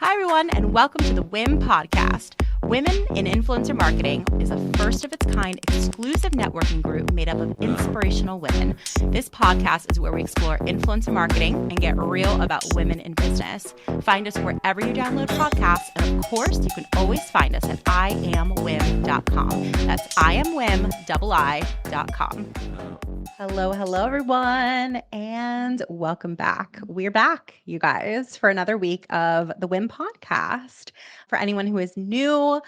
Hi, everyone, and welcome to the WIM podcast. Women in Influencer Marketing is a first of its kind exclusive networking group made up of inspirational women. This podcast is where we explore influencer marketing and get real about women in business. Find us wherever you download podcasts, and of course, you can always find us at iamwim.com. That's iamwim.com. Hello, everyone, and welcome back. We're back, you guys, for another week of the WIM podcast. For anyone who is new,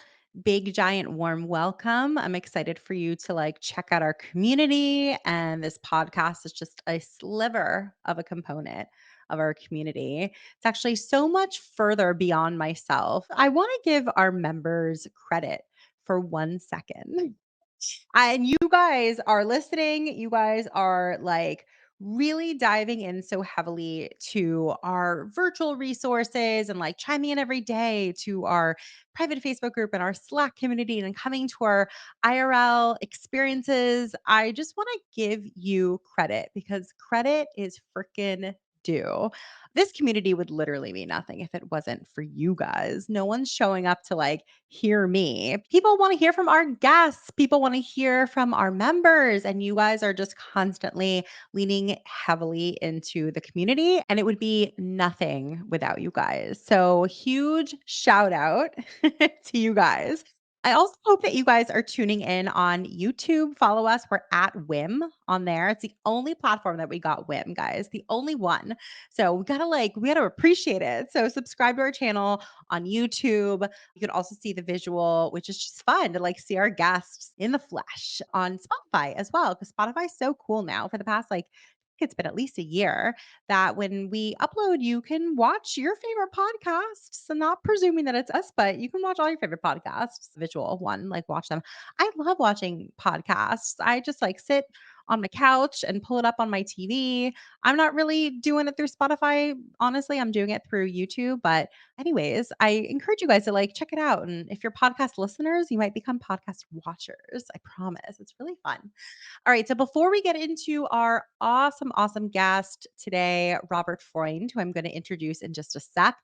big, giant, warm welcome. I'm excited for you to check out our community, and this podcast is just a sliver of a component of our community. It's actually so much further beyond myself. I want to give our members credit for 1 second. And you guys are listening. You guys are really diving in so heavily to our virtual resources and chiming in every day to our private Facebook group and our Slack community and coming to our IRL experiences. I just want to give you credit because credit is freaking due. This community would literally mean nothing if it wasn't for you guys. No one's showing up to hear me. People want to hear from our guests. People want to hear from our members. And you guys are just constantly leaning heavily into the community. And it would be nothing without you guys. So, huge shout out to you guys. I also hope that you guys are tuning in on YouTube. Follow us. We're at WIM on there. It's the only platform that we got WIM, guys. The only one. So we gotta appreciate it. So subscribe to our channel on YouTube. You can also see the visual, which is just fun to see our guests in the flesh on Spotify as well. Because Spotify is so cool now. For the past it's been at least a year that when we upload, you can watch your favorite podcasts. I'm not presuming that it's us, but you can watch all your favorite podcasts, visual one, watch them. I love watching podcasts. I just sit on my couch and pull it up on my TV. I'm not really doing it through Spotify. Honestly, I'm doing it through YouTube. But anyways, I encourage you guys to check it out. And if you're podcast listeners, you might become podcast watchers. I promise. It's really fun. All right. So before we get into our awesome guest today, Robert Freund, who I'm going to introduce in just a sec,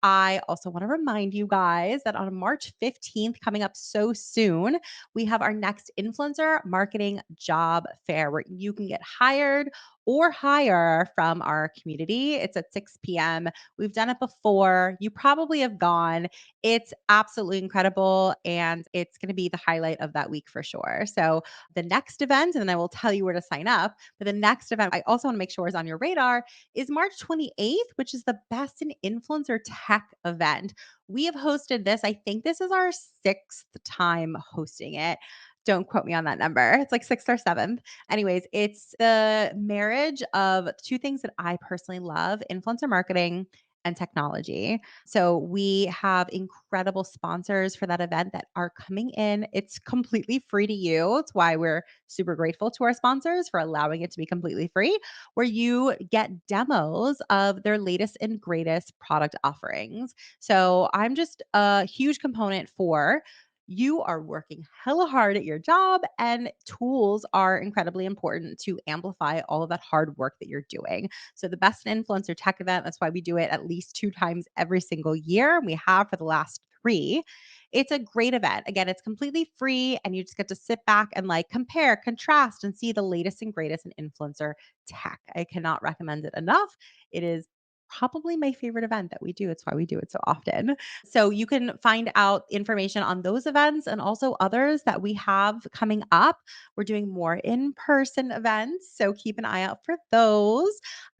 I also want to remind you guys that on March 15th, coming up so soon, we have our next influencer marketing job fair where you can get hired or hire from our community. It's at 6 p.m. We've done it before. You probably have gone. It's absolutely incredible. And it's going to be the highlight of that week for sure. So the next event, and then I will tell you where to sign up. But the next event I also want to make sure is on your radar is March 28th, which is the Best in Influencer Tech event. We have hosted this. I think this is our 6th time hosting it. Don't quote me on that number. It's 6th or 7th. Anyways, it's the marriage of two things that I personally love: influencer marketing and technology. So we have incredible sponsors for that event that are coming in. It's completely free to you. It's why we're super grateful to our sponsors for allowing it to be completely free, where you get demos of their latest and greatest product offerings. So I'm just a huge component for you are working hella hard at your job, and tools are incredibly important to amplify all of that hard work that you're doing. So the Best in Influencer Tech event, that's why we do it at least 2 times every single year. We have for the last 3. It's a great event. Again, it's completely free and you just get to sit back and compare, contrast, and see the latest and greatest in influencer tech. I cannot recommend it enough. It is probably my favorite event that we do. It's why we do it so often. So you can find out information on those events and also others that we have coming up. We're doing more in-person events, so keep an eye out for those.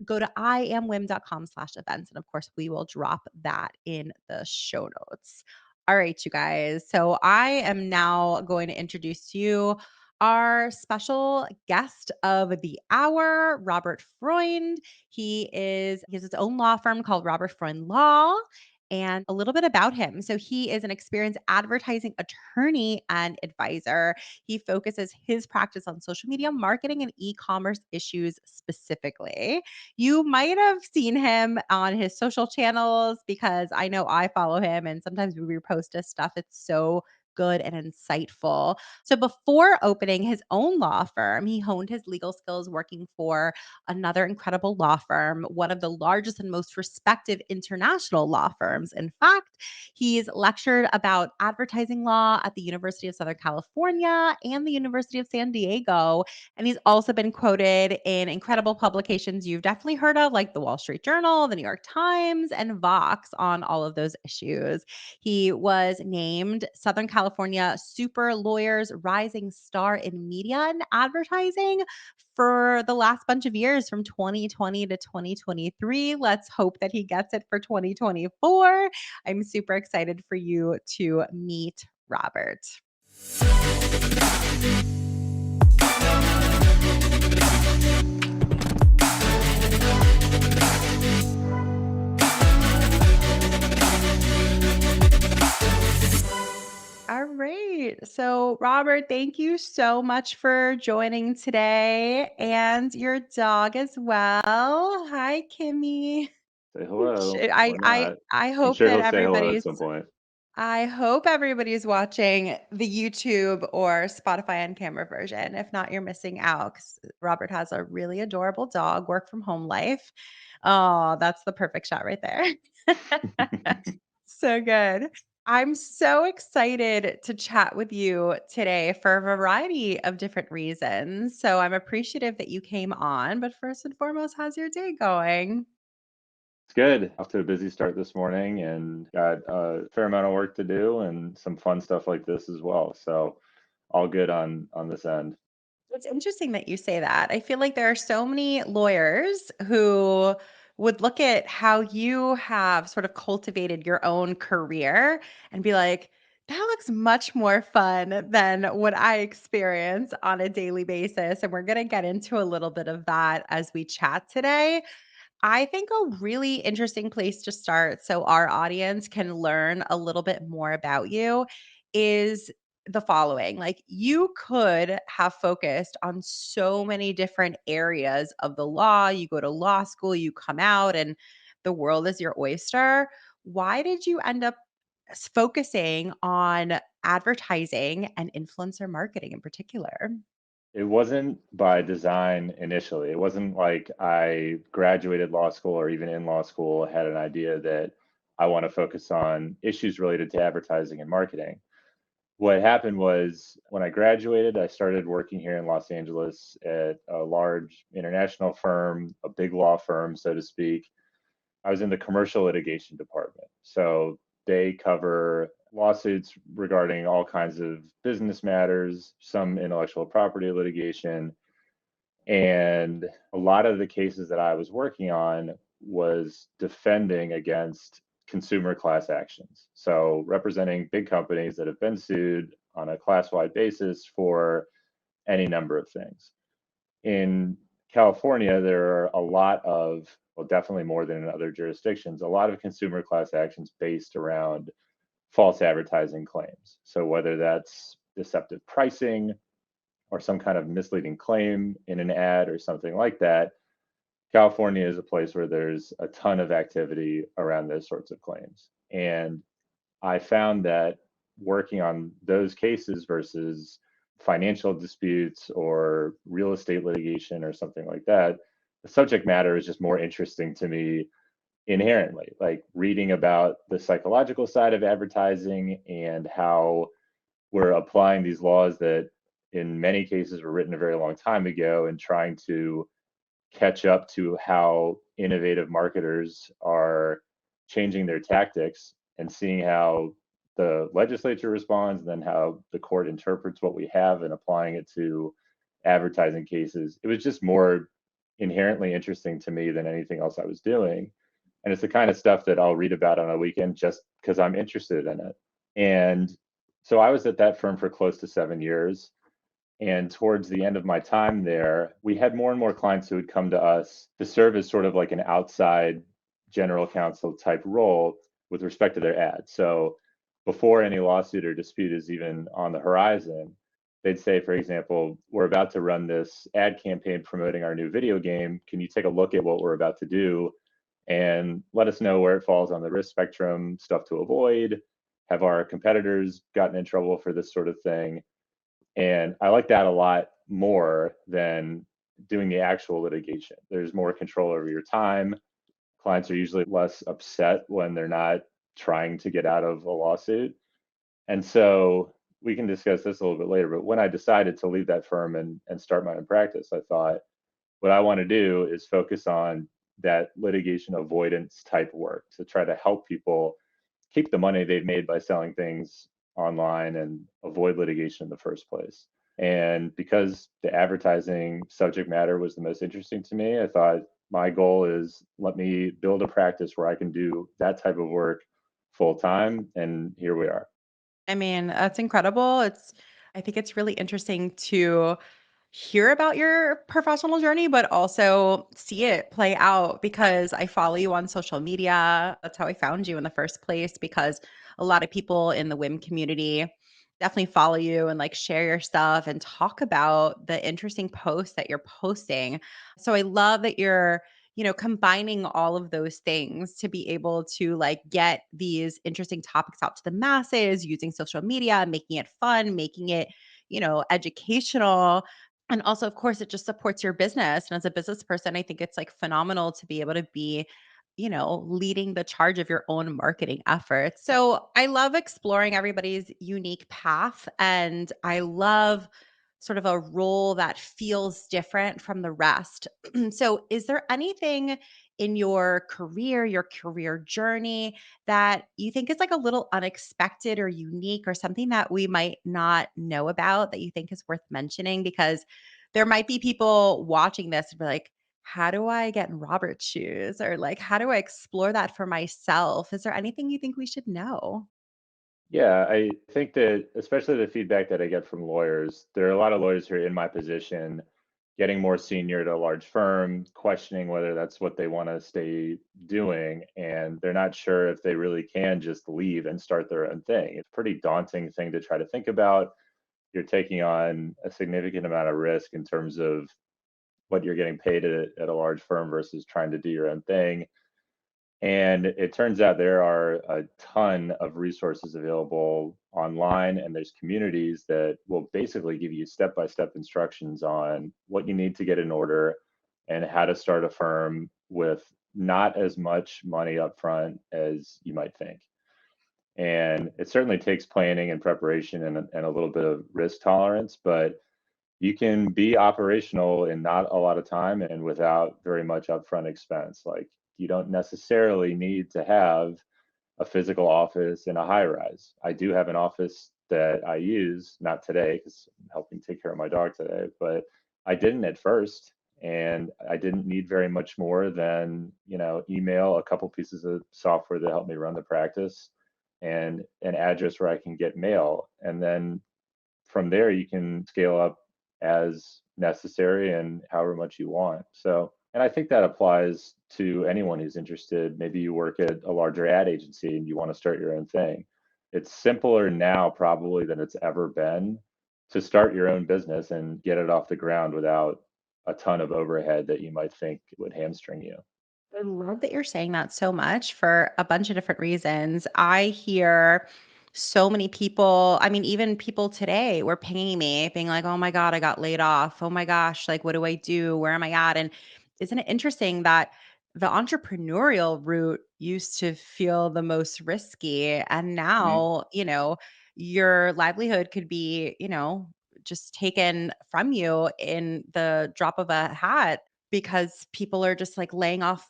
Go to iamwim.com/events. And of course, we will drop that in the show notes. All right, you guys. So I am now going to introduce to you our special guest of the hour, Robert Freund. He has his own law firm called Robert Freund Law. And a little bit about him. So he is an experienced advertising attorney and advisor. He focuses his practice on social media marketing and e-commerce issues specifically. You might have seen him on his social channels because I know I follow him and sometimes we repost his stuff. It's so good and insightful. So before opening his own law firm, he honed his legal skills working for another incredible law firm, one of the largest and most respected international law firms. In fact, he's lectured about advertising law at the University of Southern California and the University of San Diego. And he's also been quoted in incredible publications you've definitely heard of, like the Wall Street Journal, the New York Times, and Vox on all of those issues. He was named Southern California Super Lawyers Rising Star in Media and Advertising for the last bunch of years from 2020 to 2023. Let's hope that he gets it for 2024. I'm super excited for you to meet Robert. All right. So, Robert, thank you so much for joining today and your dog as well. Hi, Kimmy. Say hello I or I not. I I'm hope sure that he'll say hello at everybody's some point. I hope everybody's watching the YouTube or Spotify on camera version. If not, you're missing out 'cause Robert has a really adorable dog, work from home life. Oh, that's the perfect shot right there. So good. I'm so excited to chat with you today for a variety of different reasons. So I'm appreciative that you came on. But first and foremost, how's your day going? It's good. Off to a busy start this morning and got a fair amount of work to do and some fun stuff like this as well. So all good on this end. It's interesting that you say that. I feel like there are so many lawyers who would look at how you have sort of cultivated your own career and be like, that looks much more fun than what I experience on a daily basis. And we're going to get into a little bit of that as we chat today. I think a really interesting place to start so our audience can learn a little bit more about you is the following. Like, you could have focused on so many different areas of the law. You go to law school, you come out, and the world is your oyster. Why did you end up focusing on advertising and influencer marketing in particular? It wasn't by design initially. It wasn't like I graduated law school or even in law school had an idea that I want to focus on issues related to advertising and marketing. What happened was when I graduated, I started working here in Los Angeles at a large international firm, a big law firm, so to speak. I was in the commercial litigation department. So they cover lawsuits regarding all kinds of business matters, some intellectual property litigation. And a lot of the cases that I was working on was defending against consumer class actions. So representing big companies that have been sued on a class wide basis for any number of things. In California, there are a lot of, well, definitely more than in other jurisdictions, a lot of consumer class actions based around false advertising claims. So whether that's deceptive pricing or some kind of misleading claim in an ad or something like that, California is a place where there's a ton of activity around those sorts of claims. And I found that working on those cases versus financial disputes or real estate litigation or something like that, the subject matter is just more interesting to me inherently. Like reading about the psychological side of advertising and how we're applying these laws that in many cases were written a very long time ago and trying to catch up to how innovative marketers are changing their tactics and seeing how the legislature responds and then how the court interprets what we have and applying it to advertising cases. It was just more inherently interesting to me than anything else I was doing. And it's the kind of stuff that I'll read about on a weekend just because I'm interested in it. And so I was at that firm for close to 7 years. And towards the end of my time there, we had more and more clients who would come to us to serve as sort of like an outside general counsel type role with respect to their ads. So before any lawsuit or dispute is even on the horizon, they'd say, for example, we're about to run this ad campaign promoting our new video game. Can you take a look at what we're about to do and let us know where it falls on the risk spectrum, stuff to avoid, Have our competitors gotten in trouble for this sort of thing? And I like that a lot more than doing the actual litigation. There's more control over your time. Clients are usually less upset when they're not trying to get out of a lawsuit. And so we can discuss this a little bit later, but when I decided to leave that firm and start my own practice, I thought what I want to do is focus on that litigation avoidance type work to try to help people keep the money they've made by selling things online and avoid litigation in the first place. And because the advertising subject matter was the most interesting to me, I thought my goal is let me build a practice where I can do that type of work full time. And here we are. I mean, that's incredible. I think it's really interesting to hear about your professional journey, but also see it play out because I follow you on social media. That's how I found you in the first place because a lot of people in the WIM community definitely follow you and like share your stuff and talk about the interesting posts that you're posting. So I love that you're combining all of those things to be able to like get these interesting topics out to the masses using social media, making it fun, making it, educational, and also, of course, it just supports your business. And as a business person, I think it's like phenomenal to be able to be, leading the charge of your own marketing efforts. So I love exploring everybody's unique path. And I love sort of a role that feels different from the rest. So, is there anything in your career journey that you think is like a little unexpected or unique or something that we might not know about that you think is worth mentioning? Because there might be people watching this and be like, how do I get in Robert's shoes? Or like, how do I explore that for myself? Is there anything you think we should know? Yeah, I think that especially the feedback that I get from lawyers, there are a lot of lawyers who are in my position, getting more senior to a large firm, questioning whether that's what they want to stay doing. And they're not sure if they really can just leave and start their own thing. It's a pretty daunting thing to try to think about. You're taking on a significant amount of risk in terms of what you're getting paid at a large firm versus trying to do your own thing. And it turns out there are a ton of resources available online, and there's communities that will basically give you step by step instructions on what you need to get in order and how to start a firm with not as much money up front as you might think. And it certainly takes planning and preparation and a little bit of risk tolerance, but you can be operational in not a lot of time and without very much upfront expense. Like you don't necessarily need to have a physical office in a high rise. I do have an office that I use, not today because I'm helping take care of my dog today, but I didn't at first. And I didn't need very much more than, email, a couple pieces of software that help me run the practice, and an address where I can get mail. And then from there you can scale up as necessary and however much you want. So, and I think that applies to anyone who's interested. Maybe you work at a larger ad agency and you want to start your own thing. It's simpler now probably than it's ever been to start your own business and get it off the ground without a ton of overhead that you might think would hamstring you. I love that you're saying that so much for a bunch of different reasons. I hear so many people, I mean, even people today were pinging me, being like, oh my God, I got laid off. Oh my gosh, like, what do I do? Where am I at? And isn't it interesting that the entrepreneurial route used to feel the most risky? And Mhm. now, your livelihood could be, just taken from you in the drop of a hat because people are just like laying off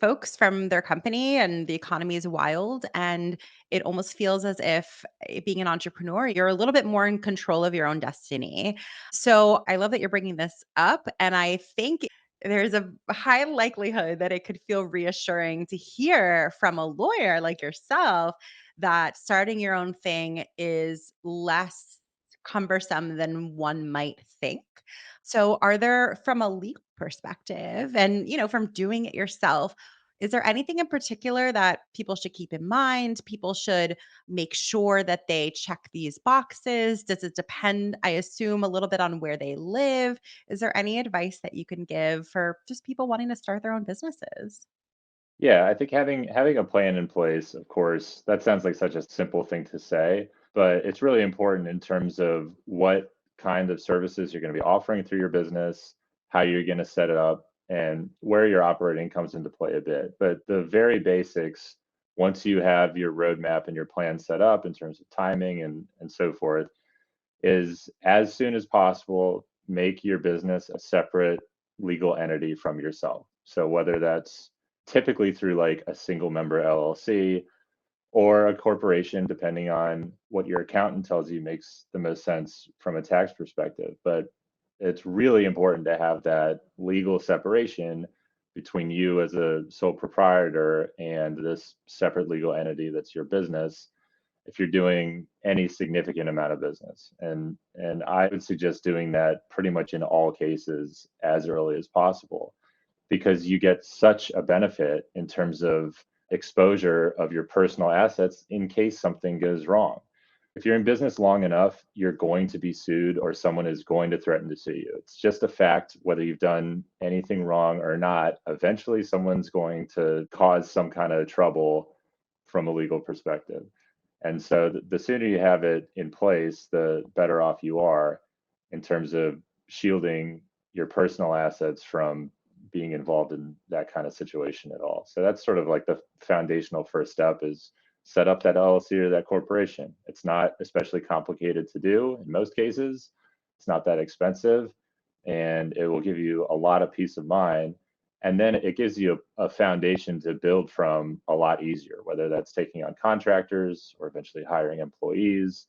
folks from their company and the economy is wild, and it almost feels as if being an entrepreneur you're a little bit more in control of your own destiny. So I love that you're bringing this up, and I think there's a high likelihood that it could feel reassuring to hear from a lawyer like yourself that starting your own thing is less cumbersome than one might think. So are there, from a legal perspective and, from doing it yourself, is there anything in particular that people should keep in mind? People should make sure that they check these boxes. Does it depend, I assume, a little bit on where they live? Is there any advice that you can give for just people wanting to start their own businesses? Yeah, I think having a plan in place, of course, that sounds like such a simple thing to say, but it's really important in terms of what kind of services you're going to be offering through your business, how you're going to set it up, and where your operating comes into play a bit. But the very basics, once you have your roadmap and your plan set up in terms of timing and so forth, is as soon as possible, make your business a separate legal entity from yourself. So whether that's typically through like a single member LLC or a corporation, depending on what your accountant tells you makes the most sense from a tax perspective. But it's really important to have that legal separation between you as a sole proprietor and this separate legal entity that's your business if you're doing any significant amount of business. And I would suggest doing that pretty much in all cases as early as possible because you get such a benefit in terms of exposure of your personal assets in case something goes wrong. If you're in business long enough, you're going to be sued or someone is going to threaten to sue you. It's just a fact, whether you've done anything wrong or not. Eventually, someone's going to cause some kind of trouble from a legal perspective. And so the sooner you have it in place, the better off you are in terms of shielding your personal assets from being involved in that kind of situation at all. So that's sort of like the foundational first step is set up that LLC or that corporation. It's not especially complicated to do in most cases. It's not that expensive and it will give you a lot of peace of mind. And then it gives you a foundation to build from a lot easier, whether that's taking on contractors or eventually hiring employees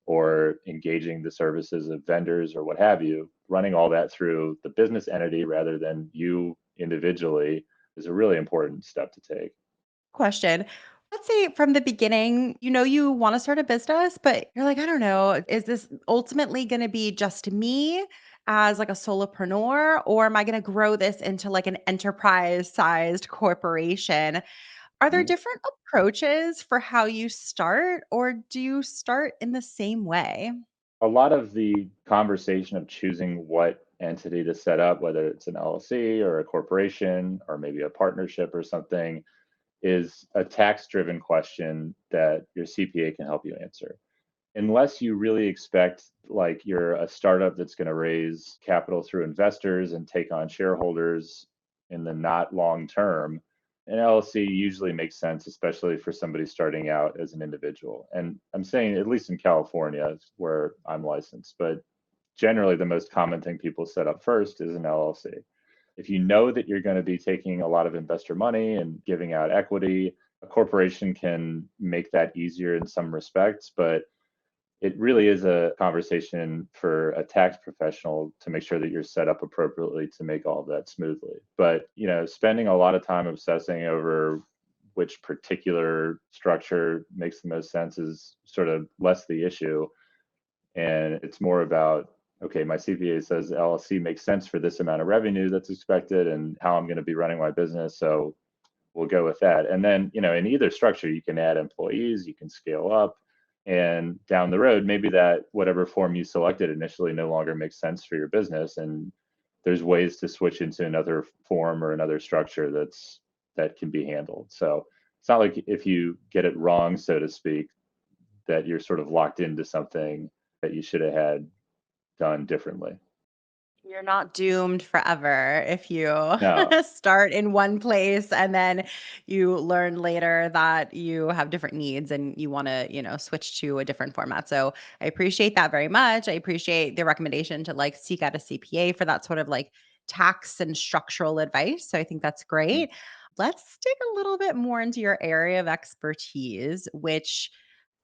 or engaging the services of vendors or what have you. Running all that through the business entity rather than you individually is a really important step to take. Question. Let's say from the beginning, you want to start a business, but you're like, I don't know, is this ultimately going to be just me as like a solopreneur, or am I going to grow this into like an enterprise sized corporation? Are there Mhm. different approaches for how you start, or do you start in the same way? A lot of the conversation of choosing what entity to set up, whether it's an LLC or a corporation or maybe a partnership or something, is a tax driven question that your CPA can help you answer. Unless you really expect like you're a startup that's going to raise capital through investors and take on shareholders in the not long term, an LLC usually makes sense, especially for somebody starting out as an individual. And I'm saying, at least in California, where I'm licensed, but generally the most common thing people set up first is an LLC. If you know that you're going to be taking a lot of investor money and giving out equity, a corporation can make that easier in some respects, but it really is a conversation for a tax professional to make sure that you're set up appropriately to make all of that smoothly. But, spending a lot of time obsessing over which particular structure makes the most sense is sort of less the issue. And it's more about, okay, my CPA says LLC makes sense for this amount of revenue that's expected and how I'm going to be running my business. So we'll go with that. And then, in either structure, you can add employees, you can scale up, and down the road, maybe that whatever form you selected initially no longer makes sense for your business. And there's ways to switch into another form or another structure that can be handled. So it's not like if you get it wrong, so to speak, that you're sort of locked into something that you should have had done differently. You're not doomed forever if you No. start in one place and then you learn later that you have different needs and you want to, switch to a different format. So I appreciate that very much. I appreciate the recommendation to like seek out a CPA for that sort of like tax and structural advice. So I think that's great. Let's dig a little bit more into your area of expertise, which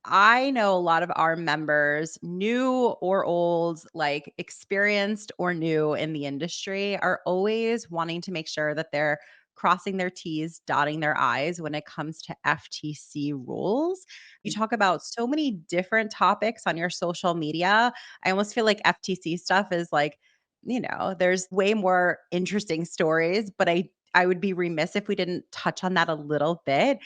I know a lot of our members, new or old, like experienced or new in the industry, are always wanting to make sure that they're crossing their T's, dotting their I's when it comes to FTC rules. You talk about so many different topics on your social media. I almost feel like FTC stuff is like, there's way more interesting stories, but I would be remiss if we didn't touch on that a little bit.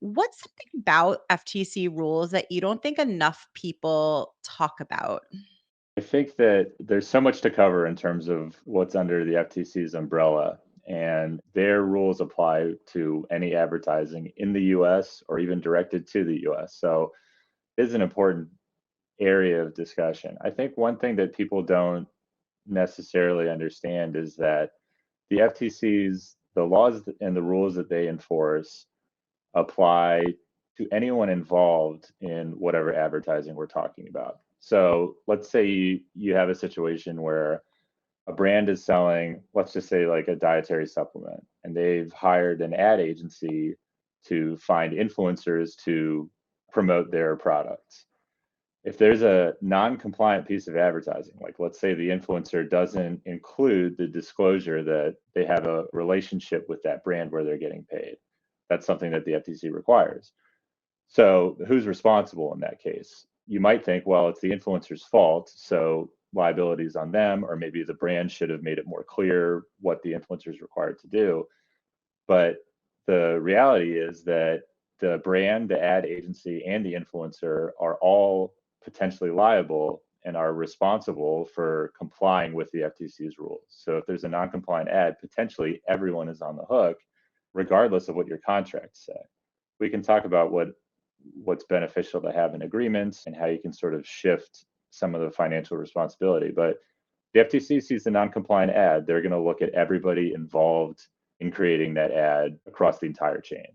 What's something about FTC rules that you don't think enough people talk about? I think that there's so much to cover in terms of what's under the FTC's umbrella. and their rules apply to any advertising in the US or even directed to the US. So it is an important area of discussion. I think one thing that people don't necessarily understand is that the FTC's, the laws and the rules that they enforce apply to anyone involved in whatever advertising we're talking about. So let's say you have a situation where a brand is selling, let's just say like a dietary supplement, and they've hired an ad agency to find influencers to promote their products. If there's a non-compliant piece of advertising, like let's say the influencer doesn't include the disclosure that they have a relationship with that brand where they're getting paid, that's something that the FTC requires. So who's responsible in that case? You might think, well, it's the influencer's fault, so liability is on them, or maybe the brand should have made it more clear what the influencer is required to do. But the reality is that the brand, the ad agency, and the influencer are all potentially liable and are responsible for complying with the FTC's rules. So if there's a non-compliant ad, potentially everyone is on the hook, regardless of what your contracts say. We can talk about what's beneficial to have in agreements and how you can sort of shift some of the financial responsibility. But the FTC sees the non-compliant ad, they're going to look at everybody involved in creating that ad across the entire chain.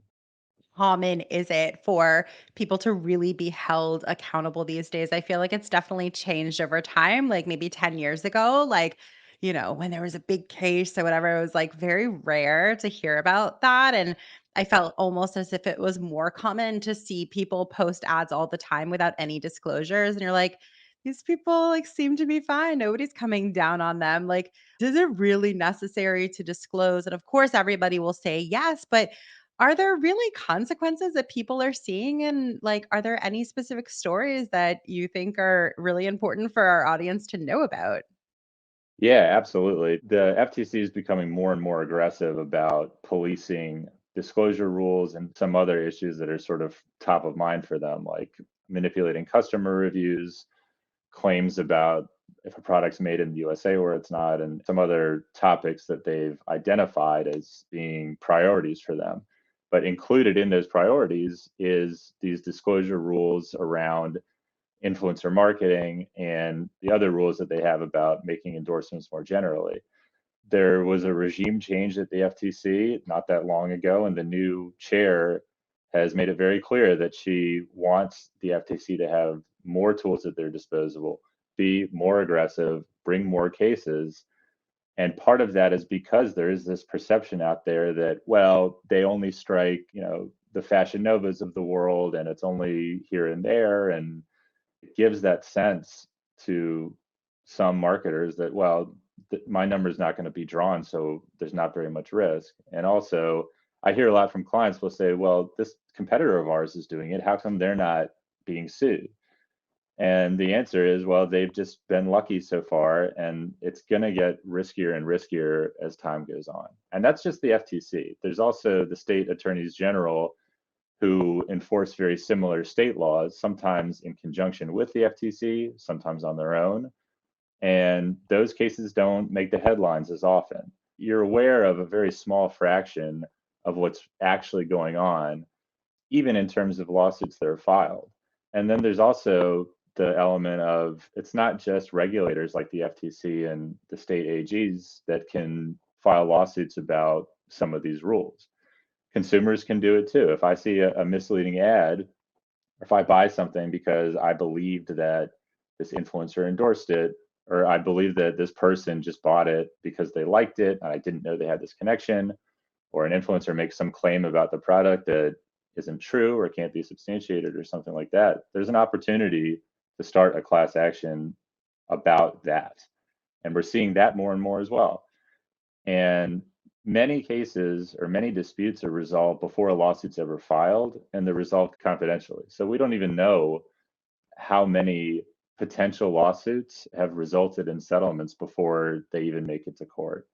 Common is it for people to really be held accountable these days? I feel like it's definitely changed over time, like maybe 10 years ago, like, when there was a big case or whatever, it was like very rare to hear about that. And I felt almost as if it was more common to see people post ads all the time without any disclosures. And you're like, these people like seem to be fine. Nobody's coming down on them. Like, is it really necessary to disclose? And of course, everybody will say yes, but are there really consequences that people are seeing? And like, are there any specific stories that you think are really important for our audience to know about? Yeah, absolutely. The FTC is becoming more and more aggressive about policing disclosure rules and some other issues that are sort of top of mind for them, like manipulating customer reviews, claims about if a product's made in the USA or it's not, and some other topics that they've identified as being priorities for them. But included in those priorities is these disclosure rules around influencer marketing and the other rules that they have about making endorsements more generally. There was a regime change at the FTC not that long ago, and the new chair has made it very clear that she wants the FTC to have more tools at their disposal, be more aggressive, bring more cases. And part of that is because there is this perception out there that, well, they only strike, the Fashion Novas of the world, and it's only here and there. And it gives that sense to some marketers that, well, my number is not going to be drawn, so there's not very much risk. And also, I hear a lot from clients will say, well, this competitor of ours is doing it. How come they're not being sued? And the answer is, well, they've just been lucky so far, and it's going to get riskier and riskier as time goes on. And that's just the FTC. There's also the state attorneys general who enforce very similar state laws, sometimes in conjunction with the FTC, sometimes on their own. And those cases don't make the headlines as often. You're aware of a very small fraction of what's actually going on, even in terms of lawsuits that are filed. And then there's also the element of it's not just regulators like the FTC and the state AGs that can file lawsuits about some of these rules. Consumers can do it too. If I see a misleading ad, or if I buy something because I believed that this influencer endorsed it, or I believe that this person just bought it because they liked it and I didn't know they had this connection, or an influencer makes some claim about the product that isn't true or can't be substantiated or something like that, there's an opportunity to start a class action about that. And we're seeing that more and more as well. And many cases or many disputes are resolved before a lawsuit's ever filed, and they're resolved confidentially. So we don't even know how many potential lawsuits have resulted in settlements before they even make it to court.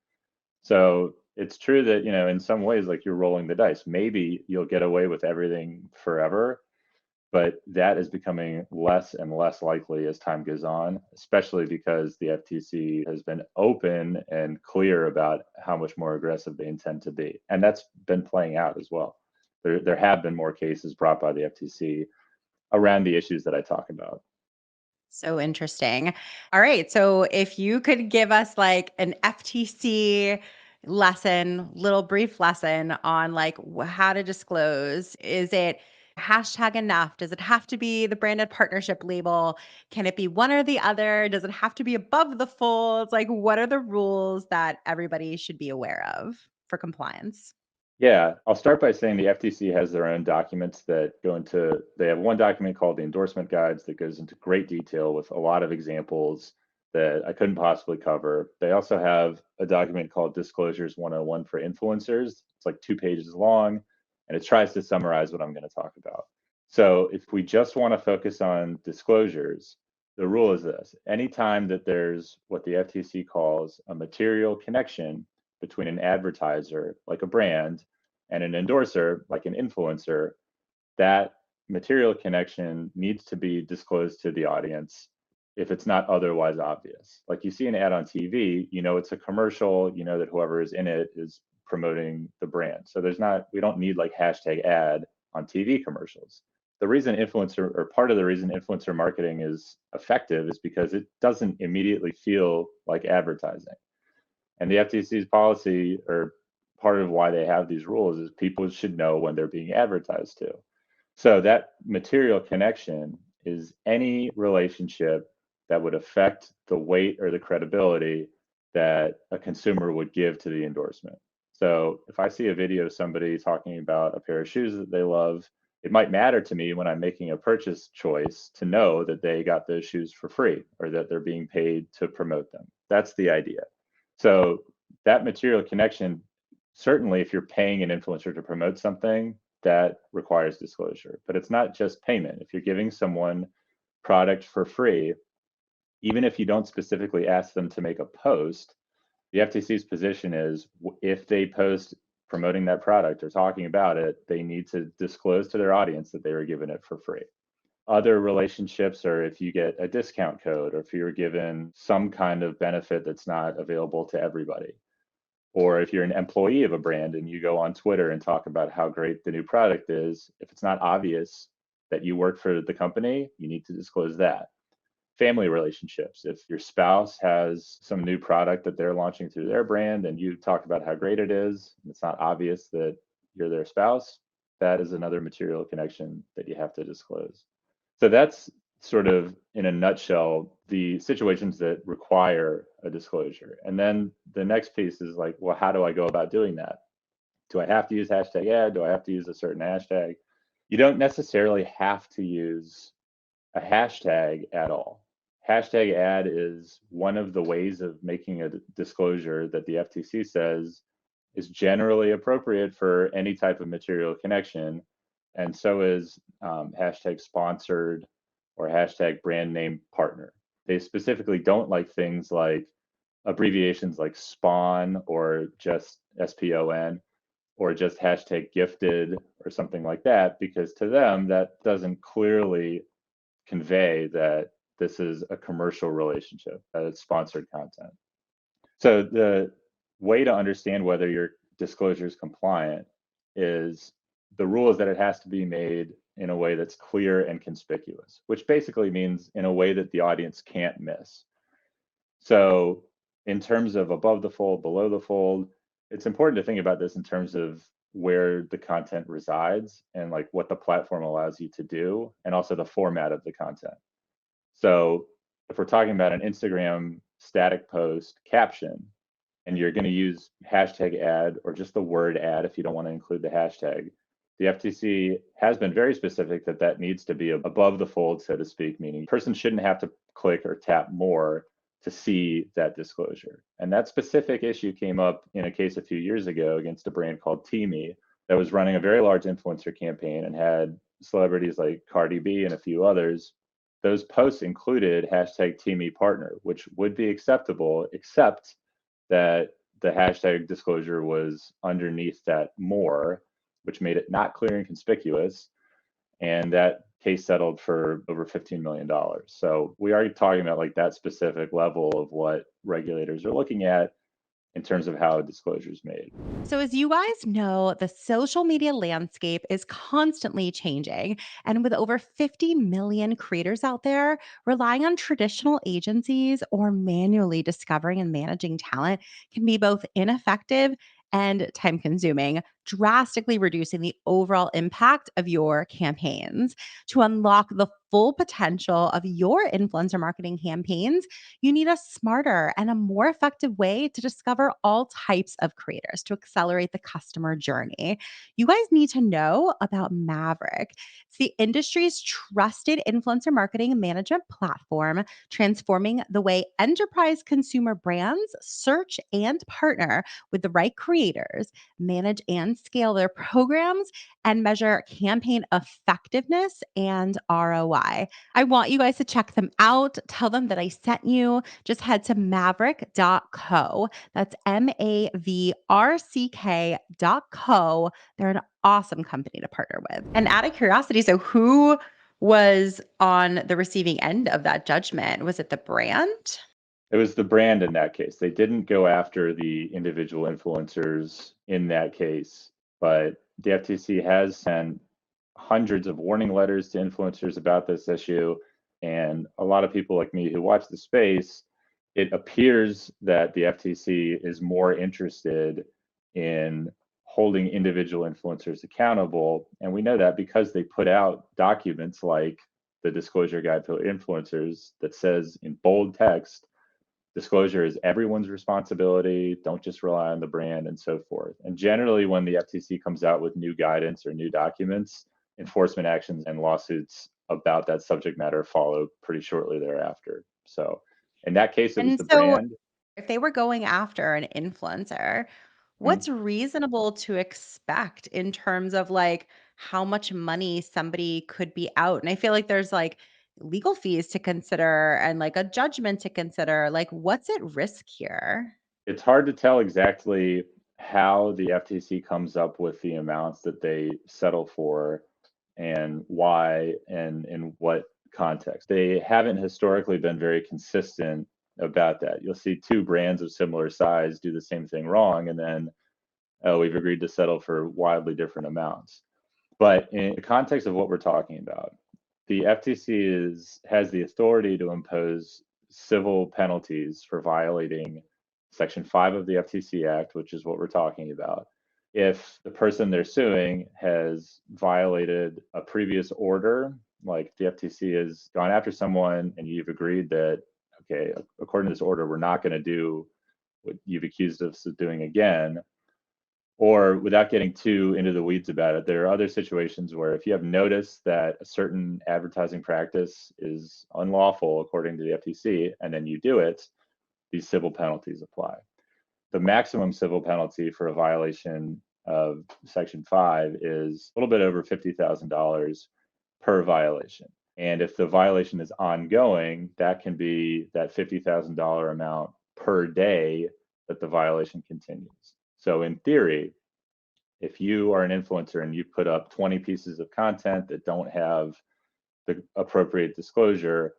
So it's true that, in some ways, like you're rolling the dice. Maybe you'll get away with everything forever, But that is becoming less and less likely as time goes on, especially because the FTC has been open and clear about how much more aggressive they intend to be. And that's been playing out as well. There have been more cases brought by the FTC around the issues that I talk about. So interesting. All right. So if you could give us like an FTC lesson, little brief lesson on like how to disclose, is it hashtag enough? Does it have to be the branded partnership label? Can it be one or the other? Does it have to be above the fold? Like, what are the rules that everybody should be aware of for compliance? Yeah, I'll start by saying the FTC has their own documents that go into, they have one document called the endorsement guides that goes into great detail with a lot of examples that I couldn't possibly cover. They also have a document called Disclosures 101 for influencers. It's like 2 pages long, and it tries to summarize what I'm going to talk about. So if we just want to focus on disclosures, the rule is this: anytime that there's what the FTC calls a material connection between an advertiser, like a brand, and an endorser, like an influencer, that material connection needs to be disclosed to the audience if it's not otherwise obvious. Like you see an ad on TV, you know it's a commercial, you know that whoever is in it is promoting the brand. So we don't need like hashtag ad on TV commercials. The reason influencer, or part of the reason influencer marketing is effective, is because it doesn't immediately feel like advertising. And the FTC's policy, or part of why they have these rules, is people should know when they're being advertised to. So that material connection is any relationship that would affect the weight or the credibility that a consumer would give to the endorsement. So if I see a video of somebody talking about a pair of shoes that they love, it might matter to me when I'm making a purchase choice to know that they got those shoes for free or that they're being paid to promote them. That's the idea. So that material connection, certainly if you're paying an influencer to promote something, that requires disclosure. But it's not just payment. If you're giving someone product for free, even if you don't specifically ask them to make a post, the FTC's position is if they post promoting that product or talking about it, they need to disclose to their audience that they were given it for free. Other relationships are if you get a discount code or if you're given some kind of benefit that's not available to everybody. Or if you're an employee of a brand and you go on Twitter and talk about how great the new product is, if it's not obvious that you work for the company, you need to disclose that. Family relationships, if your spouse has some new product that they're launching through their brand and you talk about how great it is, and it's not obvious that you're their spouse, that is another material connection that you have to disclose. So that's sort of, in a nutshell, the situations that require a disclosure. And then the next piece is like, well, how do I go about doing that? Do I have to use hashtag ad? Do I have to use a certain hashtag? You don't necessarily have to use a hashtag at all. Hashtag ad is one of the ways of making a disclosure that the FTC says is generally appropriate for any type of material connection. And so is hashtag sponsored or hashtag brand name partner. They specifically don't like things like abbreviations like SPON or just SPON or just hashtag gifted or something like that, because to them, that doesn't clearly convey that this is a commercial relationship, that it's sponsored content. So the way to understand whether your disclosure is compliant is the rule is that it has to be made in a way that's clear and conspicuous, which basically means in a way that the audience can't miss. So in terms of above the fold, below the fold, it's important to think about this in terms of where the content resides and like what the platform allows you to do, and also the format of the content. So if we're talking about an Instagram static post caption, and you're going to use hashtag ad or just the word ad if you don't want to include the hashtag, the FTC has been very specific that that needs to be above the fold, so to speak, meaning a person shouldn't have to click or tap more to see that disclosure. And that specific issue came up in a case a few years ago against a brand called Teamy that was running a very large influencer campaign and had celebrities like Cardi B and a few others. Those posts included hashtag Teamy partner, which would be acceptable, except that the hashtag disclosure was underneath that more, which made it not clear and conspicuous. And that case settled for over $15 million. So we are talking about like that specific level of what regulators are looking at in terms of how a disclosure is made. So, as you guys know, the social media landscape is constantly changing. And with over 50 million creators out there, relying on traditional agencies or manually discovering and managing talent can be both ineffective and time consuming, drastically reducing the overall impact of your campaigns. To unlock the full potential of your influencer marketing campaigns, you need a smarter and a more effective way to discover all types of creators to accelerate the customer journey. You guys need to know about Maverick. It's the industry's trusted influencer marketing management platform, transforming the way enterprise consumer brands search and partner with the right creators, manage and scale their programs, and measure campaign effectiveness and ROI. I want you guys to check them out. Tell them that I sent you. Just head to maverick.co. That's MAVRCK.co. They're an awesome company to partner with. And out of curiosity, so who was on the receiving end of that judgment? Was it the brand? It was the brand in that case. They didn't go after the individual influencers in that case, but the FTC has sent hundreds of warning letters to influencers about this issue. And a lot of people like me who watch the space, it appears that the FTC is more interested in holding individual influencers accountable. And we know that because they put out documents like the disclosure guide for influencers that says in bold text, disclosure is everyone's responsibility. Don't just rely on the brand and so forth. And generally, when the FTC comes out with new guidance or new documents, enforcement actions and lawsuits about that subject matter follow pretty shortly thereafter. So in that case, it was And the so brand. if they were going after an influencer, Mm. what's reasonable to expect in terms of like how much money somebody could be out? And I feel like there's like legal fees to consider and like a judgment to consider. Like, what's at risk here? It's hard to tell exactly how the FTC comes up with the amounts that they settle for and why and in what context. They haven't historically been very consistent about that. You'll see two brands of similar size do the same thing wrong, and then, oh, we've agreed to settle for wildly different amounts. But in the context of what we're talking about, the FTC has the authority to impose civil penalties for violating Section 5 of the FTC Act, which is what we're talking about. If the person they're suing has violated a previous order, like the FTC has gone after someone and you've agreed that, okay, according to this order, we're not going to do what you've accused us of doing again, or without getting too into the weeds about it, there are other situations where if you have noticed that a certain advertising practice is unlawful according to the FTC, and then you do it, these civil penalties apply. The maximum civil penalty for a violation of Section 5 is a little bit over $50,000 per violation. And if the violation is ongoing, that can be that $50,000 amount per day that the violation continues. So in theory, if you are an influencer and you put up 20 pieces of content that don't have the appropriate disclosure,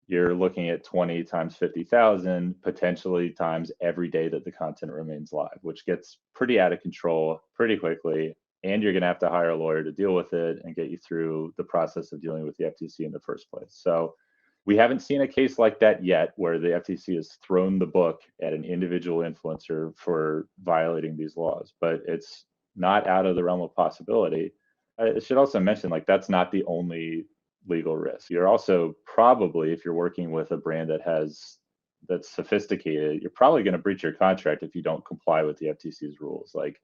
you're looking at 20 times 50,000 potentially times every day that the content remains live, which gets pretty out of control pretty quickly. And you're going to have to hire a lawyer to deal with it and get you through the process of dealing with the FTC in the first place. So we haven't seen a case like that yet where the FTC has thrown the book at an individual influencer for violating these laws, but it's not out of the realm of possibility. I should also mention, like, that's not the only legal risk. You're also probably, if you're working with a brand that's sophisticated, you're probably going to breach your contract if you don't comply with the FTC's rules. Like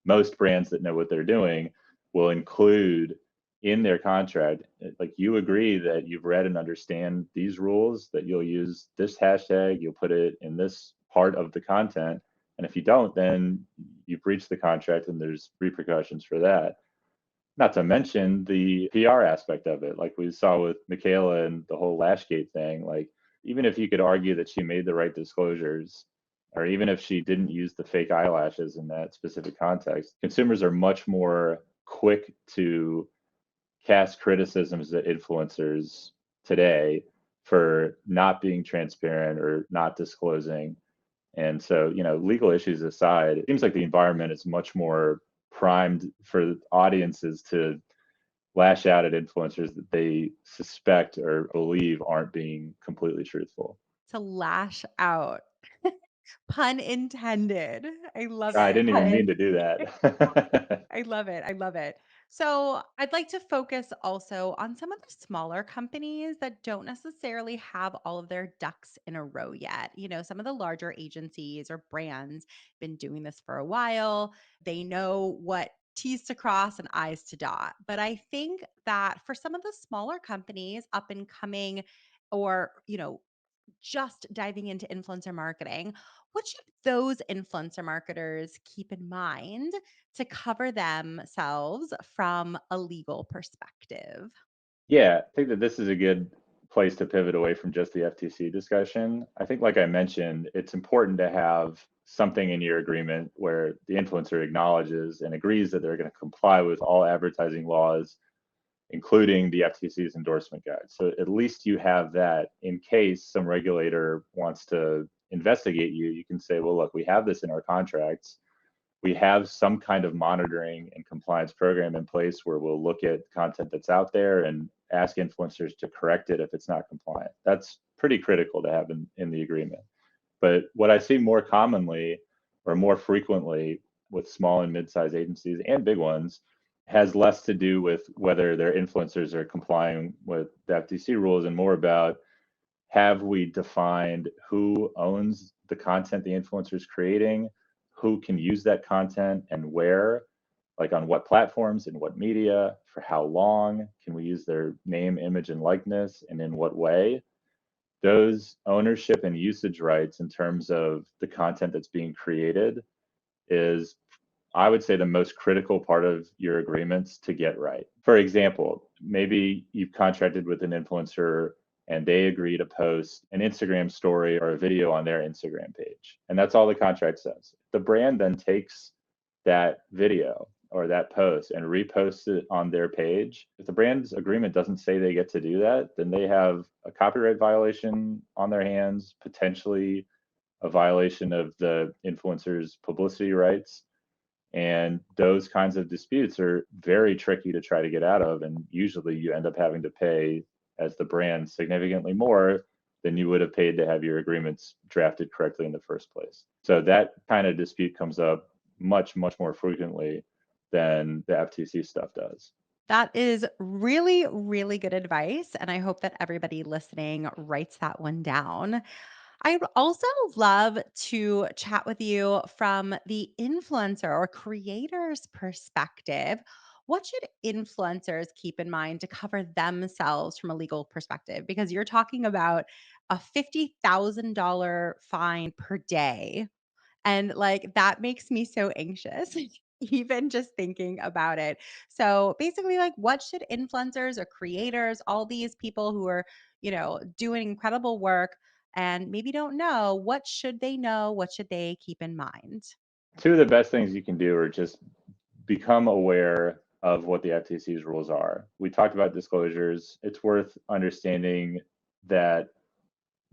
most brands that know what they're doing will include in their contract, like you agree that you've read and understand these rules, that you'll use this hashtag, you'll put it in this part of the content. And if you don't, then you breach the contract and there's repercussions for that. Not to mention the PR aspect of it, like we saw with Michaela and the whole Lashgate thing. Like, even if you could argue that she made the right disclosures, or even if she didn't use the fake eyelashes in that specific context, consumers are much more quick to cast criticisms at influencers today for not being transparent or not disclosing. And so, legal issues aside, it seems like the environment is much more primed for audiences to lash out at influencers that they suspect or believe aren't being completely truthful. To lash out. Pun intended. I love I it. didn't even mean to do that. I love it. I love it. So, I'd like to focus also on some of the smaller companies that don't necessarily have all of their ducks in a row yet. Some of the larger agencies or brands been doing this for a while. They know what T's to cross and I's to dot. But I think that for some of the smaller companies up and coming or, just diving into influencer marketing, what should those influencer marketers keep in mind to cover themselves from a legal perspective? Yeah, I think that this is a good place to pivot away from just the FTC discussion. I think, like I mentioned, it's important to have something in your agreement where the influencer acknowledges and agrees that they're going to comply with all advertising laws, including the FTC's endorsement guide. So at least you have that in case some regulator wants to investigate you. You can say, well, look, we have this in our contracts. We have some kind of monitoring and compliance program in place where we'll look at content that's out there and ask influencers to correct it if it's not compliant. That's pretty critical to have in the agreement. But what I see more commonly or more frequently with small and mid-sized agencies and big ones has less to do with whether their influencers are complying with the FTC rules and more about, have we defined who owns the content the influencer is creating, who can use that content and where, like on what platforms, in what media, for how long, can we use their name, image, and likeness, and in what way? Those ownership and usage rights in terms of the content that's being created is, I would say, the most critical part of your agreements to get right. For example, maybe you've contracted with an influencer and they agree to post an Instagram story or a video on their Instagram page. And that's all the contract says. The brand then takes that video or that post and reposts it on their page. If the brand's agreement doesn't say they get to do that, then they have a copyright violation on their hands, potentially a violation of the influencer's publicity rights. And those kinds of disputes are very tricky to try to get out of. And usually you end up having to pay, as the brand, significantly more than you would have paid to have your agreements drafted correctly in the first place. So that kind of dispute comes up much, much more frequently than the FTC stuff does. That is really, really good advice. And I hope that everybody listening writes that one down. I'd also love to chat with you from the influencer or creator's perspective. What should influencers keep in mind to cover themselves from a legal perspective? Because you're talking about a $50,000 fine per day. And like that makes me so anxious. Even just thinking about it. So basically, like, what should influencers or creators, all these people who are, doing incredible work and maybe don't know, what should they know? What should they keep in mind? Two of the best things you can do are just become aware of what the FTC's rules are. We talked about disclosures. It's worth understanding that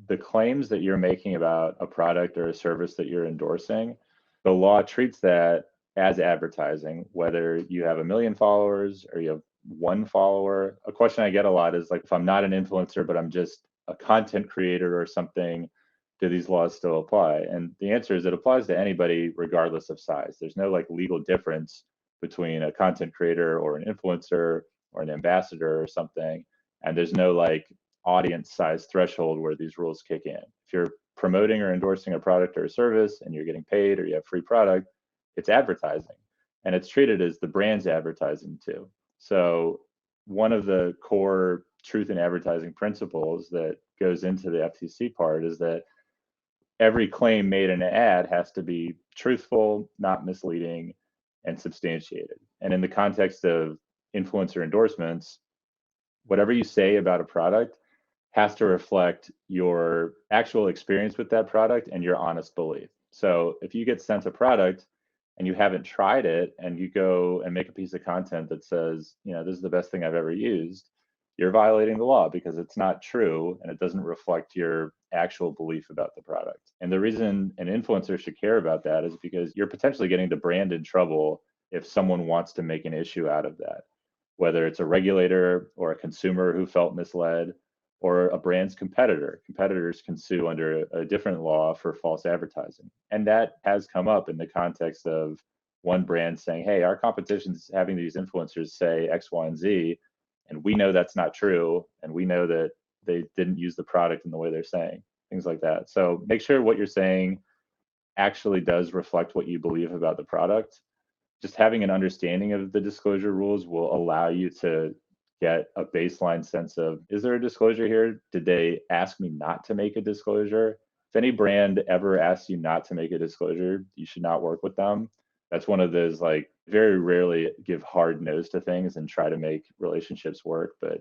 the claims that you're making about a product or a service that you're endorsing, the law treats that as advertising, whether you have 1 million followers or you have one follower. A question I get a lot is like, if I'm not an influencer, but I'm just a content creator or something, do these laws still apply? And the answer is it applies to anybody regardless of size. There's no like legal difference between a content creator or an influencer or an ambassador or something. And there's no like audience size threshold where these rules kick in. If you're promoting or endorsing a product or a service and you're getting paid or you have free product, it's advertising and it's treated as the brand's advertising too. So one of the core truth in advertising principles that goes into the FTC part is that every claim made in an ad has to be truthful, not misleading, and substantiated. And in the context of influencer endorsements, whatever you say about a product has to reflect your actual experience with that product and your honest belief. So if you get sent a product and you haven't tried it, and you go and make a piece of content that says, this is the best thing I've ever used, you're violating the law because it's not true and it doesn't reflect your actual belief about the product. And the reason an influencer should care about that is because you're potentially getting the brand in trouble if someone wants to make an issue out of that, whether it's a regulator or a consumer who felt misled or a brand's competitor. Competitors can sue under a different law for false advertising. And that has come up in the context of one brand saying, hey, our competition's having these influencers say X, Y, and Z, and we know that's not true, and we know that they didn't use the product in the way they're saying, things like that. So make sure what you're saying actually does reflect what you believe about the product. Just having an understanding of the disclosure rules will allow you to get a baseline sense of, is there a disclosure here? Did they ask me not to make a disclosure? If any brand ever asks you not to make a disclosure, you should not work with them. That's one of those, like, very rarely give hard no's to things and try to make relationships work. But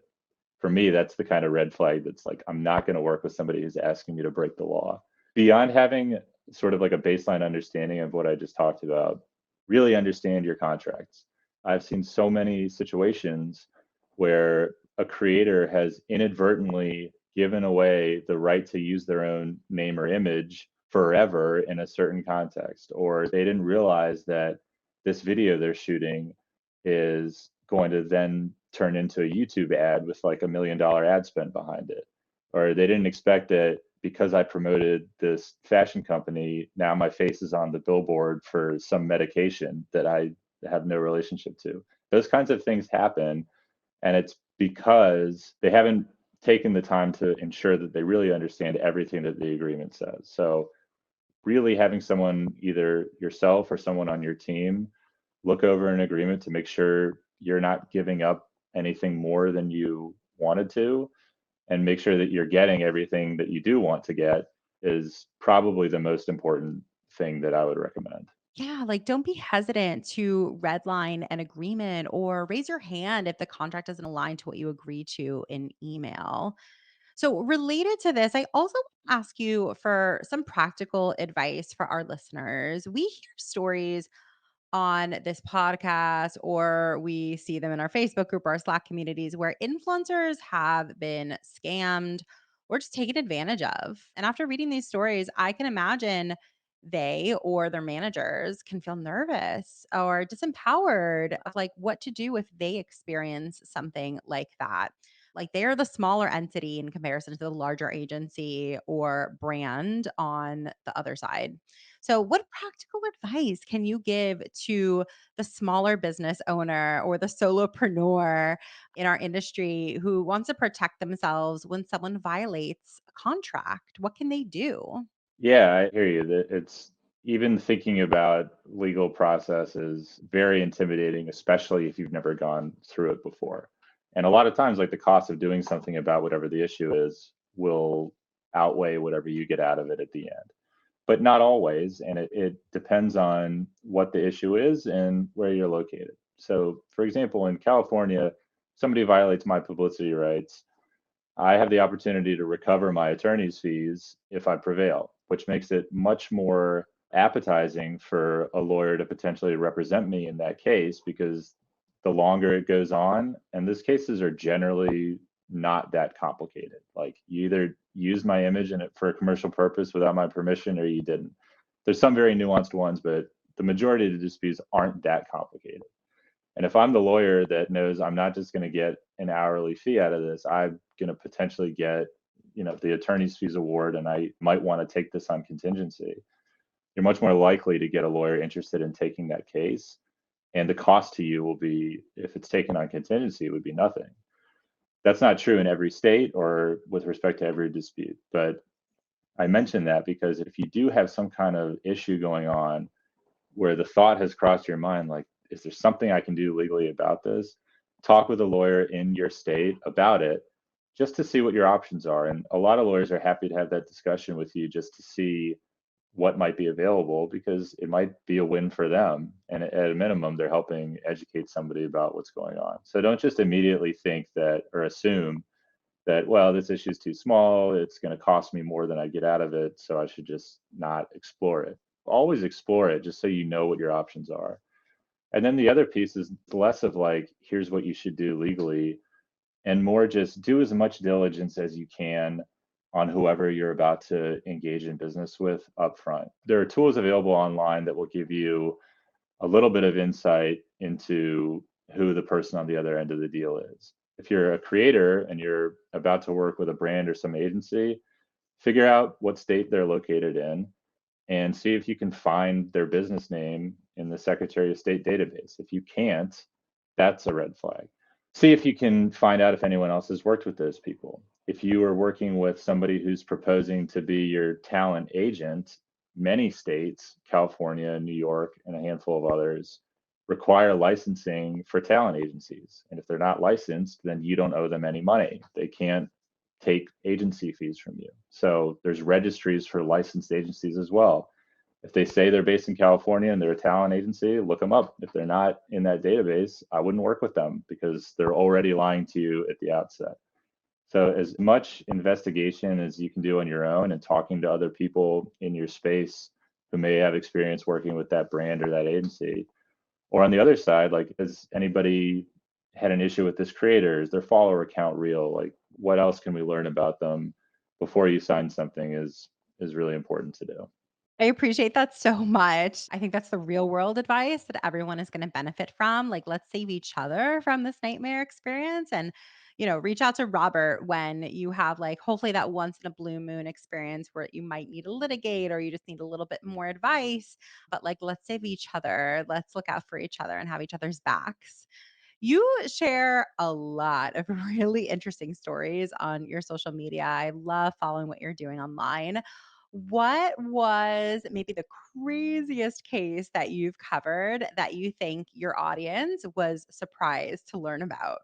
for me, that's the kind of red flag that's like, I'm not going to work with somebody who's asking me to break the law. Beyond having sort of like a baseline understanding of what I just talked about, really understand your contracts. I've seen so many situations where a creator has inadvertently given away the right to use their own name or image forever in a certain context, or they didn't realize that this video they're shooting is going to then turn into a YouTube ad with like $1 million ad spend behind it. Or they didn't expect that because I promoted this fashion company, now my face is on the billboard for some medication that I have no relationship to. Those kinds of things happen. And it's because they haven't taken the time to ensure that they really understand everything that the agreement says. So really having someone, either yourself or someone on your team, look over an agreement to make sure you're not giving up anything more than you wanted to, and make sure that you're getting everything that you do want to get, is probably the most important thing that I would recommend. Yeah, like don't be hesitant to redline an agreement or raise your hand if the contract doesn't align to what you agree to in email. So, related to this, I also want to ask you for some practical advice for our listeners. We hear stories on this podcast, or we see them in our Facebook group or our Slack communities where influencers have been scammed or just taken advantage of. And after reading these stories, I can imagine they or their managers can feel nervous or disempowered of like what to do if they experience something like that. Like they're the smaller entity in comparison to the larger agency or brand on the other side. So, what practical advice can you give to the smaller business owner or the solopreneur in our industry who wants to protect themselves when someone violates a contract? What can they do? Yeah, I hear you. That it's, even thinking about legal process is very intimidating, especially if you've never gone through it before. And a lot of times, like, the cost of doing something about whatever the issue is will outweigh whatever you get out of it at the end. But not always. And it depends on what the issue is and where you're located. So, for example, in California, somebody violates my publicity rights, I have the opportunity to recover my attorney's fees if I prevail, which makes it much more appetizing for a lawyer to potentially represent me in that case, because the longer it goes on, and these cases are generally not that complicated. Like, you either use my image in it for a commercial purpose without my permission, or you didn't. There's some very nuanced ones, but the majority of the disputes aren't that complicated. And if I'm the lawyer that knows I'm not just going to get an hourly fee out of this, I'm going to potentially get, the attorney's fees award, and I might want to take this on contingency. You're much more likely to get a lawyer interested in taking that case. And the cost to you will be, if it's taken on contingency, it would be nothing. That's not true in every state or with respect to every dispute. But I mention that because if you do have some kind of issue going on where the thought has crossed your mind, like, is there something I can do legally about this? Talk with a lawyer in your state about it, just to see what your options are. And a lot of lawyers are happy to have that discussion with you just to see what might be available, because it might be a win for them. And at a minimum, they're helping educate somebody about what's going on. So don't just immediately think that, or assume that, well, this issue is too small, it's going to cost me more than I get out of it, so I should just not explore it. always explore it just so you know what your options are. And then the other piece is less of like, here's what you should do legally, and more just do as much diligence as you can on whoever you're about to engage in business with upfront. There are tools available online that will give you a little bit of insight into who the person on the other end of the deal is. If you're a creator and you're about to work with a brand or some agency, figure out what state they're located in and see if you can find their business name in the Secretary of State database. If you can't, that's a red flag. See if you can find out if anyone else has worked with those people. If you are working with somebody who's proposing to be your talent agent, many states, California, New York, and a handful of others, require licensing for talent agencies. And if they're not licensed, then you don't owe them any money. They can't take agency fees from you. So there's registries for licensed agencies as well. If they say they're based in California and they're a talent agency, look them up. If they're not in that database, I wouldn't work with them because they're already lying to you at the outset. So as much investigation as you can do on your own and talking to other people in your space who may have experience working with that brand or that agency. Or on the other side, like, has anybody had an issue with this creator? Is their follower count real? Like, what else can we learn about them before you sign something is really important to do. I appreciate that so much. I think that's the real world advice that everyone is going to benefit from. Like, let's save each other from this nightmare experience and, reach out to Robert when you have like hopefully that once in a blue moon experience where you might need to litigate or you just need a little bit more advice. But like, let's save each other. Let's look out for each other and have each other's backs. You share a lot of really interesting stories on your social media. I love following what you're doing online. What was maybe the craziest case that you've covered that you think your audience was surprised to learn about?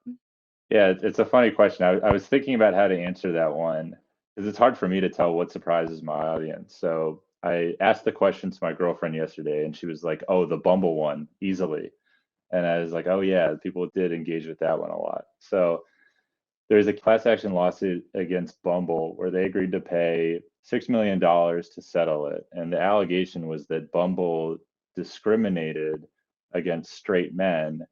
Yeah, it's a funny question. I was thinking about how to answer that one because it's hard for me to tell what surprises my audience. So I asked the question to my girlfriend yesterday, and she was like, "Oh, the Bumble one, easily." And I was like, "Oh yeah, people did engage with that one a lot." So there's a class action lawsuit against Bumble where they agreed to pay $6 million to settle it. And the allegation was that Bumble discriminated against straight men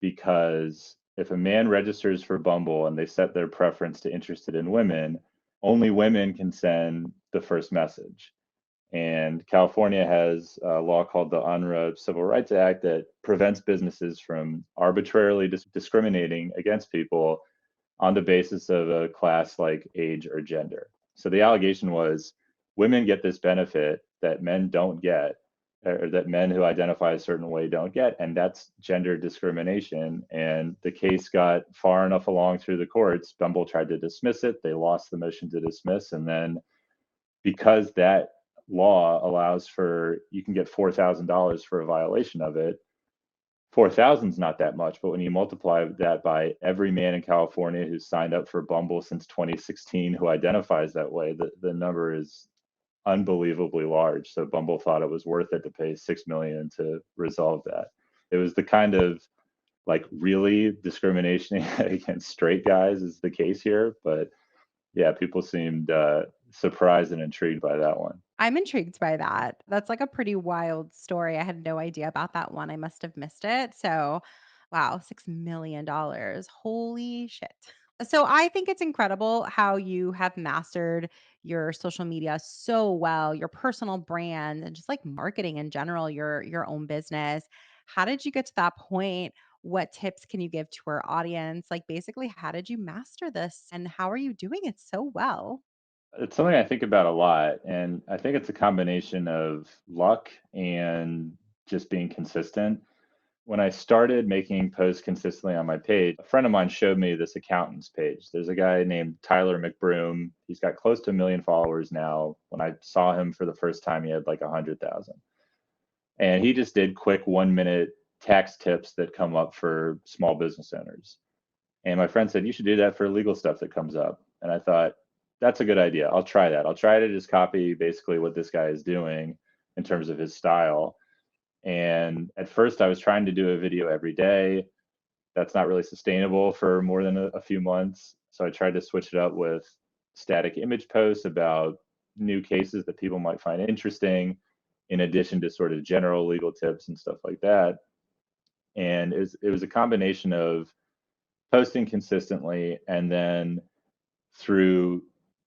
because if a man registers for Bumble and they set their preference to interested in women, only women can send the first message. And California has a law called the UNRRA Civil Rights Act that prevents businesses from arbitrarily discriminating against people on the basis of a class like age or gender. So the allegation was women get this benefit that men don't get, or that men who identify a certain way don't get, and that's gender discrimination. And the case got far enough along through the courts, Bumble tried to dismiss it. They lost the motion to dismiss, and then because that law allows for you can get $4,000 for a violation of it, 4,000 is not that much, but when you multiply that by every man in California who's signed up for Bumble since 2016 who identifies that way, the number is unbelievably large. So Bumble thought it was worth it to pay 6 million to resolve that. It was the kind of like really discrimination against straight guys is the case here, but yeah, people seemed surprised and intrigued by that one. I'm intrigued by that. That's like a pretty wild story. I had no idea about that one. I must have missed it. So, wow, $6 million. Holy shit. So, I think it's incredible how you have mastered your social media so well, your personal brand and just like marketing in general, your own business. How did you get to that point? What tips can you give to our audience? Like basically, how did you master this and how are you doing it so well? It's something I think about a lot, and I think it's a combination of luck and just being consistent. When I started making posts consistently on my page, a friend of mine showed me this accountant's page. There's a guy named Tyler McBroom. He's got close to 1 million followers now. When I saw him for the first time, he had like 100,000. And he just did quick 1 minute tax tips that come up for small business owners. And my friend said, you should do that for legal stuff that comes up. And I thought, that's a good idea. I'll try that. I'll try to just copy basically what this guy is doing in terms of his style. And at first, I was trying to do a video every day. That's not really sustainable for more than a few months. So I tried to switch it up with static image posts about new cases that people might find interesting. in addition to sort of general legal tips and stuff like that. And it was a combination of posting consistently, and then through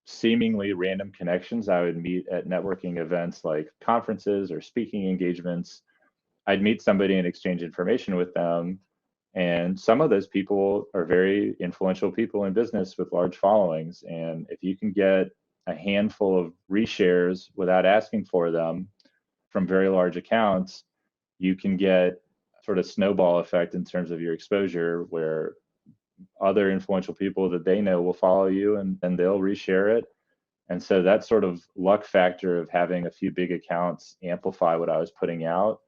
seemingly random connections, I would meet at networking events like conferences or speaking engagements. I'd meet somebody and exchange information with them. And some of those people are very influential people in business with large followings. And if you can get a handful of reshares without asking for them from very large accounts, you can get sort of snowball effect in terms of your exposure, where other influential people that they know will follow you, and they'll reshare it. And so that sort of luck factor of having a few big accounts amplify what I was putting out,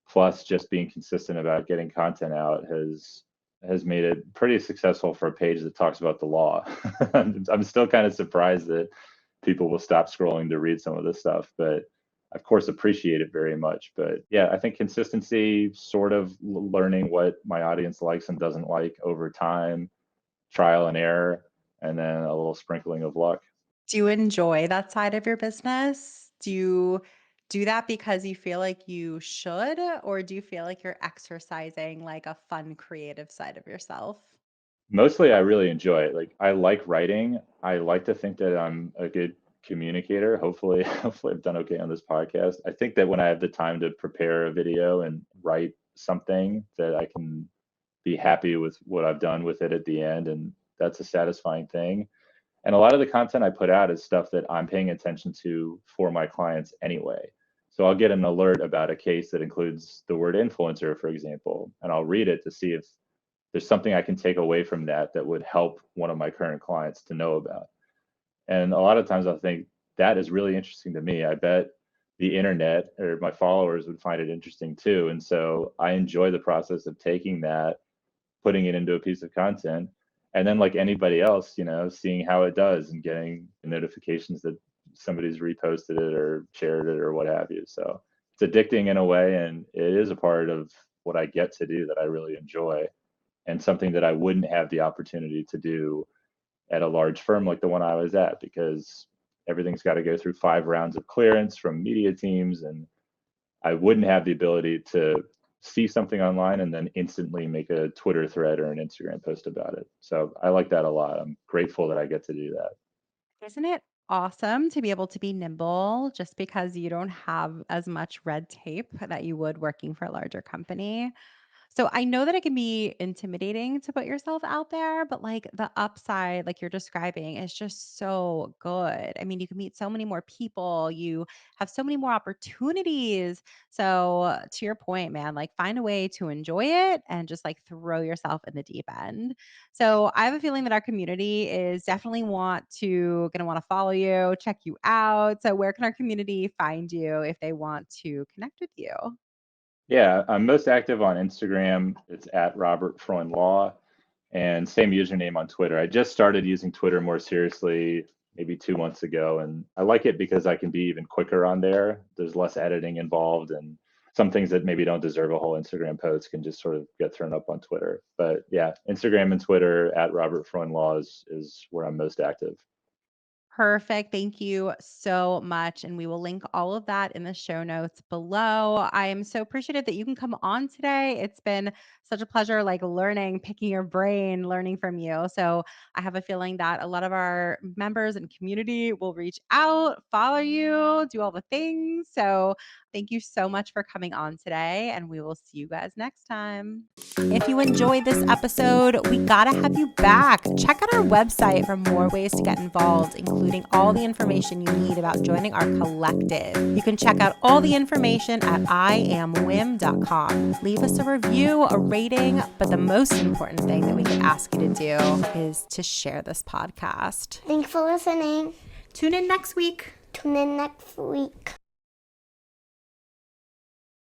plus just being consistent about getting content out, has made it pretty successful for a page that talks about the law. I'm still kind of surprised that people will stop scrolling to read some of this stuff, but of course appreciate it very much. But yeah, I think consistency, sort of learning what my audience likes and doesn't like over time, trial and error, and then a little sprinkling of luck. Do you enjoy that side of your business? Do you do that because you feel like you should, or do you feel like you're exercising like a fun creative side of yourself? Mostly I really enjoy it. Like, I like writing. I like to think that I'm a good communicator. Hopefully, hopefully I've done okay on this podcast. I think that when I have the time to prepare a video and write something, that I can be happy with what I've done with it at the end, and that's a satisfying thing. And a lot of the content I put out is stuff that I'm paying attention to for my clients anyway. So I'll get an alert about a case that includes the word influencer, for example, and I'll read it to see if there's something I can take away from that that would help one of my current clients to know about. And a lot of times I'll think that is really interesting to me. I bet the internet or my followers would find it interesting too. And so I enjoy the process of taking that, putting it into a piece of content, and then, like anybody else, seeing how it does and getting notifications that somebody's reposted it or shared it or what have you. So it's addicting in a way, and it is a part of what I get to do that I really enjoy, and something that I wouldn't have the opportunity to do at a large firm like the one I was at, because everything's got to go through 5 rounds of clearance from media teams, and I wouldn't have the ability to see something online and then instantly make a Twitter thread or an Instagram post about it. So I like that a lot. I'm grateful that I get to do that. Isn't it awesome to be able to be nimble just because you don't have as much red tape that you would working for a larger company? So I know that it can be intimidating to put yourself out there, but like the upside, like you're describing, is just so good. I mean, you can meet so many more people, you have so many more opportunities. So to your point, man, like find a way to enjoy it and just like throw yourself in the deep end. So I have a feeling that our community is definitely gonna want to follow you, check you out. So where can our community find you if they want to connect with you? Yeah, I'm most active on Instagram. It's at Robert Freund Law, and same username on Twitter. I just started using Twitter more seriously maybe 2 months ago, and I like it because I can be even quicker on there. There's less editing involved, and some things that maybe don't deserve a whole Instagram post can just sort of get thrown up on Twitter. But yeah, Instagram and Twitter at Robert Freund Law is where I'm most active. Perfect. Thank you so much. And we will link all of that in the show notes below. I am so appreciative that you can come on today. It's been such a pleasure, like learning, picking your brain, learning from you. So I have a feeling that a lot of our members and community will reach out, follow you, do all the things. So thank you so much for coming on today. And we will see you guys next time. If you enjoyed this episode, we gotta have you back. Check out our website for more ways to get involved, including all the information you need about joining our collective. You can check out all the information at iamwim.com. Leave us a review, a rating, but the most important thing that we can ask you to do is to share this podcast. Thanks for listening. Tune in next week. Tune in next week.